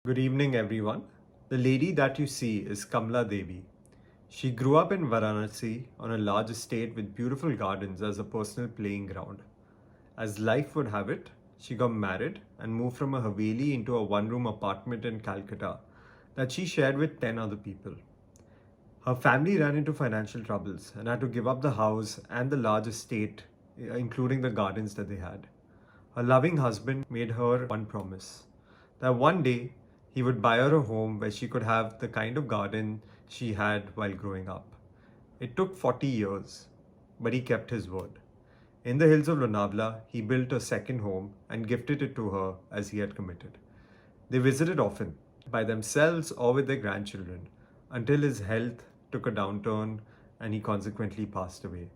Good evening, everyone. The lady that you see is Kamla Devi. She grew up in Varanasi on a large estate with beautiful gardens as a personal playing ground. As life would have it, she got married and moved from a Haveli into a one room apartment in Calcutta that she shared with 10 other people. Her family ran into financial troubles and had to give up the house and the large estate, including the gardens that they had. Her loving husband made her one promise that one day he would buy her a home where she could have the kind of garden she had while growing up. It took 40 years, but he kept his word. In the hills of Lonavala, he built a second home and gifted it to her as he had committed. They visited often, by themselves or with their grandchildren, until his health took a downturn and he consequently passed away.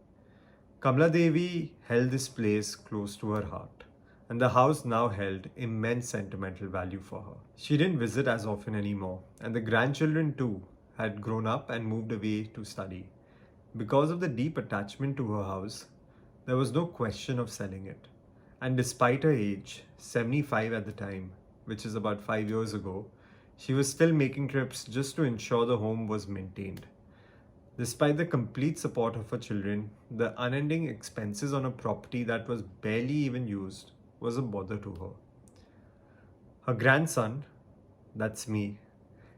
Kamla Devi held this place close to her heart, and the house now held immense sentimental value for her. She didn't visit as often anymore, and the grandchildren too had grown up and moved away to study. Because of the deep attachment to her house, there was no question of selling it. And despite her age, 75 at the time, which is about 5 years ago, she was still making trips just to ensure the home was maintained. Despite the complete support of her children, the unending expenses on a property that was barely even used was a bother to her. Her grandson, that's me,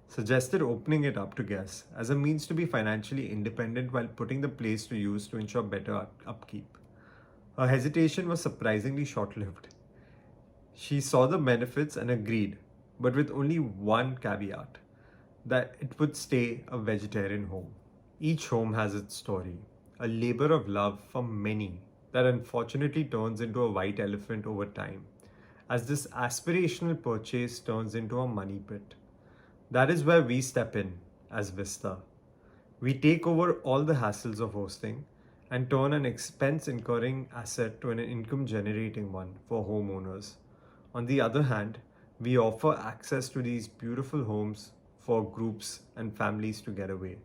suggested opening it up to guests as a means to be financially independent while putting the place to use to ensure better upkeep. Her hesitation was surprisingly short lived. She saw the benefits and agreed, but with only one caveat that it would stay a vegetarian home. Each home has its story, a labor of love for many that unfortunately turns into a white elephant over time, as this aspirational purchase turns into a money pit. That is where we step in as Vista. We take over all the hassles of hosting and turn an expense incurring asset to an income generating one for homeowners. On the other hand, we offer access to these beautiful homes for groups and families to get away.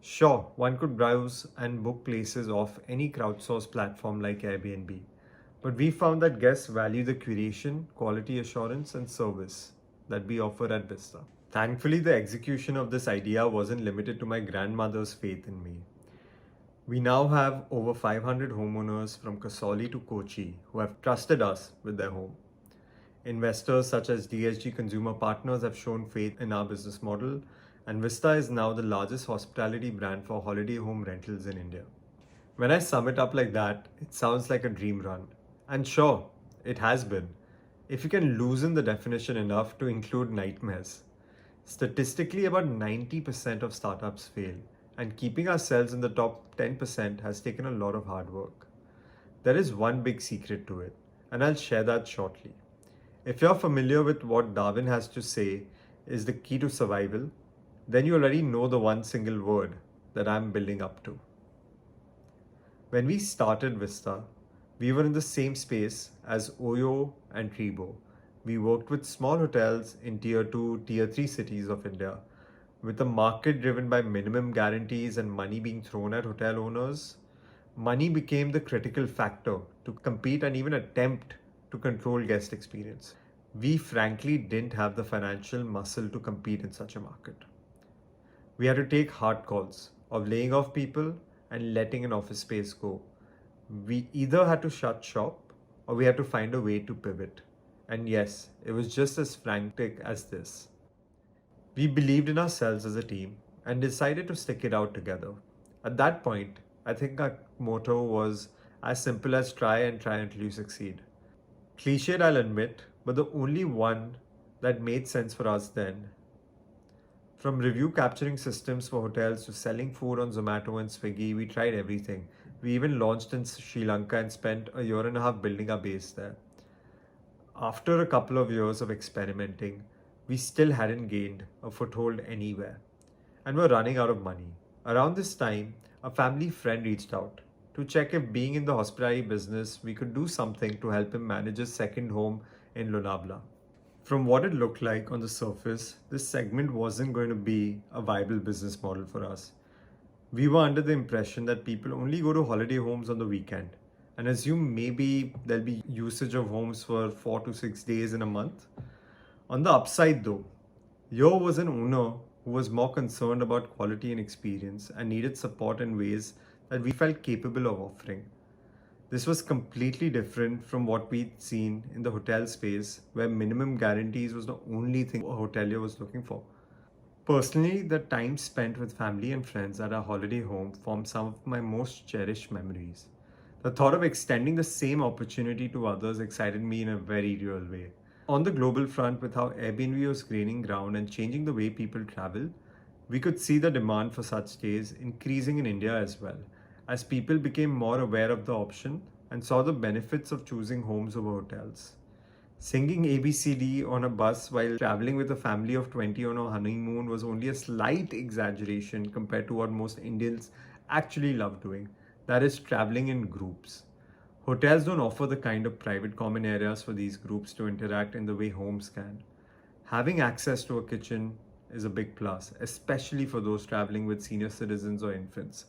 Sure, one could browse and book places off any crowdsourced platform like Airbnb, but we found that guests value the curation, quality assurance, and service that we offer at Vista. Thankfully, the execution of this idea wasn't limited to my grandmother's faith in me. We now have over 500 homeowners from Kasoli to Kochi who have trusted us with their home. Investors such as DSG Consumer Partners have shown faith in our business model, and Vista is now the largest hospitality brand for holiday home rentals in India. When I sum it up like that, it sounds like a dream run. And sure, it has been, if you can loosen the definition enough to include nightmares. Statistically, about 90% of startups fail, and keeping ourselves in the top 10% has taken a lot of hard work. There is one big secret to it, and I'll share that shortly. If you're familiar with what Darwin has to say is the key to survival, then you already know the one single word that I'm building up to. When we started Vista, we were in the same space as Oyo and Tribo. We worked with small hotels in tier 2, tier 3 cities of India. With a market driven by minimum guarantees and money being thrown at hotel owners, money became the critical factor to compete and even attempt to control guest experience. We frankly didn't have the financial muscle to compete in such a market. We had to take hard calls of laying off people and letting an office space go. We either had to shut shop or we had to find a way to pivot. And yes, it was just as frantic as this. We believed in ourselves as a team and decided to stick it out together. At that point, I think our motto was as simple as try until you succeed. Cliched, I'll admit, but the only one that made sense for us then. From review capturing systems for hotels to selling food on Zomato and Swiggy, we tried everything. We even launched in Sri Lanka and spent a year and a half building our base there. After a couple of years of experimenting, we still hadn't gained a foothold anywhere and were running out of money. Around this time, a family friend reached out to check if being in the hospitality business, we could do something to help him manage his second home in Lonavala. From what it looked like on the surface, this segment wasn't going to be a viable business model for us. We were under the impression that people only go to holiday homes on the weekend and assume maybe there'll be usage of homes for 4 to 6 days in a month. On the upside though, Yo was an owner who was more concerned about quality and experience and needed support in ways that we felt capable of offering. This was completely different from what we'd seen in the hotel space, where minimum guarantees was the only thing a hotelier was looking for. Personally, the time spent with family and friends at our holiday home formed some of my most cherished memories. The thought of extending the same opportunity to others excited me in a very real way. On the global front, with how Airbnb was gaining ground and changing the way people travel, we could see the demand for such stays increasing in India as well, as people became more aware of the option and saw the benefits of choosing homes over hotels. Singing ABCD on a bus while traveling with a family of 20 on a honeymoon was only a slight exaggeration compared to what most Indians actually love doing, that is, traveling in groups. Hotels don't offer the kind of private common areas for these groups to interact in the way homes can. Having access to a kitchen is a big plus, especially for those traveling with senior citizens or infants.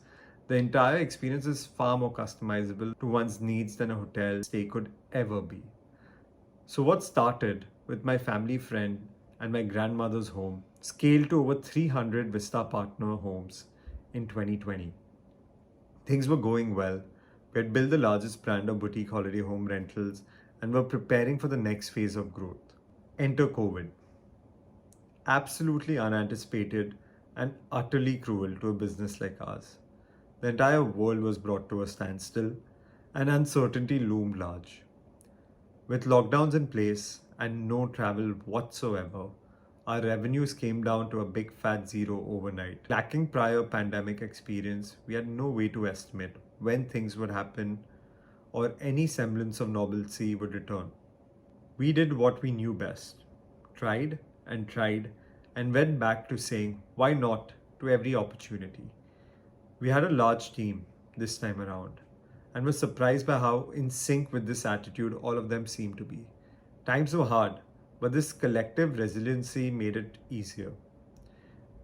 The entire experience is far more customizable to one's needs than a hotel stay could ever be. So, what started with my family friend and my grandmother's home scaled to over 300 Vista partner homes in 2020. Things were going well. We had built the largest brand of boutique holiday home rentals and were preparing for the next phase of growth. Enter COVID. Absolutely unanticipated and utterly cruel to a business like ours. The entire world was brought to a standstill and uncertainty loomed large. With lockdowns in place and no travel whatsoever, our revenues came down to a big fat zero overnight. Lacking prior pandemic experience, we had no way to estimate when things would happen or any semblance of normalcy would return. We did what we knew best, tried and went back to saying, why not, to every opportunity. We had a large team this time around and was surprised by how in sync with this attitude all of them seemed to be. Times were hard, but this collective resiliency made it easier.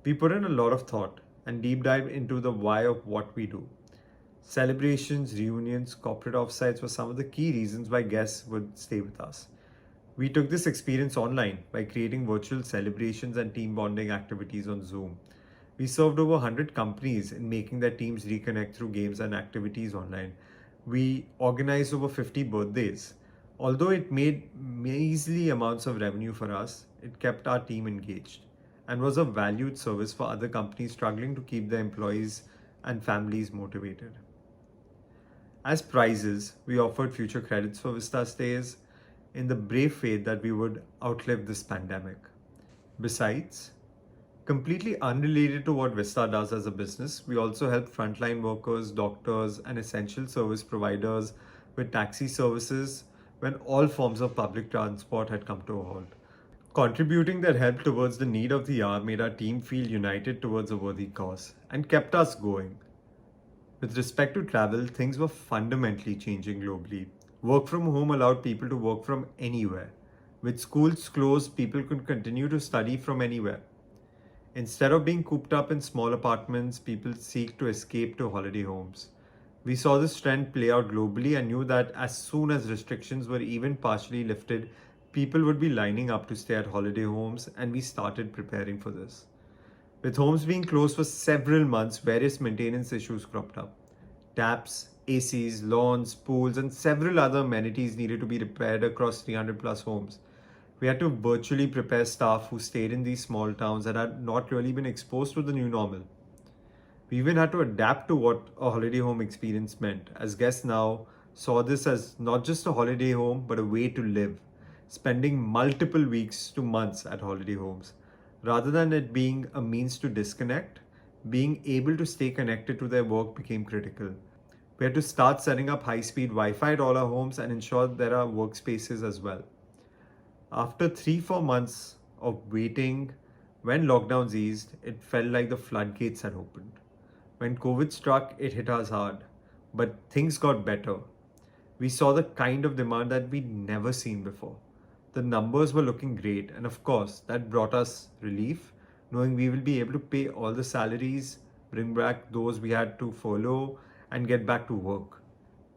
We put in a lot of thought and deep dive into the why of what we do. Celebrations, reunions, corporate offsites were some of the key reasons why guests would stay with us. We took this experience online by creating virtual celebrations and team bonding activities on Zoom. We served over 100 companies in making their teams reconnect through games and activities online. We organized over 50 birthdays. Although it made measly amounts of revenue for us, it kept our team engaged and was a valued service for other companies struggling to keep their employees and families motivated. As prizes, we offered future credits for Vista stays in the brave faith that we would outlive this pandemic. Besides, completely unrelated to what Vista does as a business, we also help frontline workers, doctors, and essential service providers with taxi services when all forms of public transport had come to a halt. Contributing their help towards the need of the hour made our team feel united towards a worthy cause and kept us going. With respect to travel, things were fundamentally changing globally. Work from home allowed people to work from anywhere. With schools closed, people could continue to study from anywhere. Instead of being cooped up in small apartments, people seek to escape to holiday homes. We saw this trend play out globally and knew that as soon as restrictions were even partially lifted, people would be lining up to stay at holiday homes, and we started preparing for this. With homes being closed for several months, various maintenance issues cropped up. Taps, ACs, lawns, pools, and several other amenities needed to be repaired across 300 plus homes. We had to virtually prepare staff who stayed in these small towns and had not really been exposed to the new normal. We even had to adapt to what a holiday home experience meant, as guests now saw this as not just a holiday home but a way to live, spending multiple weeks to months at holiday homes. Rather than it being a means to disconnect, being able to stay connected to their work became critical. We had to start setting up high speed Wi Fi at all our homes and ensure there are workspaces as well. After 3 4 months of waiting, when lockdowns eased, it felt like the floodgates had opened. When COVID struck, it hit us hard, but things got better. We saw the kind of demand that we'd never seen before. The numbers were looking great, and of course, that brought us relief, knowing we will be able to pay all the salaries, bring back those we had to furlough, and get back to work.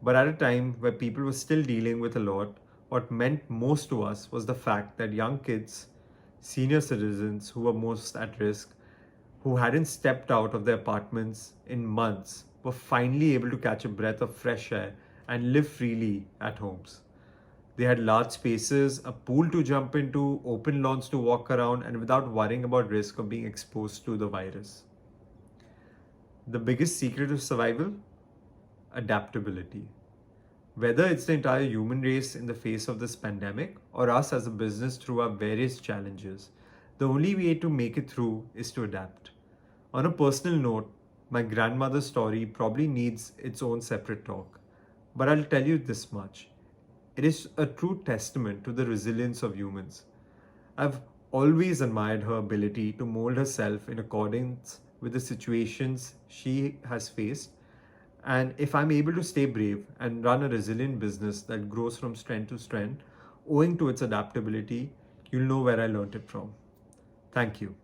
But at a time where people were still dealing with a lot, what meant most to us was the fact that young kids, senior citizens who were most at risk, who hadn't stepped out of their apartments in months, were finally able to catch a breath of fresh air and live freely at homes. They had large spaces, a pool to jump into, open lawns to walk around, and without worrying about risk of being exposed to the virus. The biggest secret of survival? Adaptability. Whether it's the entire human race in the face of this pandemic or us as a business through our various challenges, the only way to make it through is to adapt. On a personal note, my grandmother's story probably needs its own separate talk, but I'll tell you this much. It is a true testament to the resilience of humans. I've always admired her ability to mold herself in accordance with the situations she has faced. And if I'm able to stay brave and run a resilient business that grows from strength to strength, owing to its adaptability, you'll know where I learned it from. Thank you.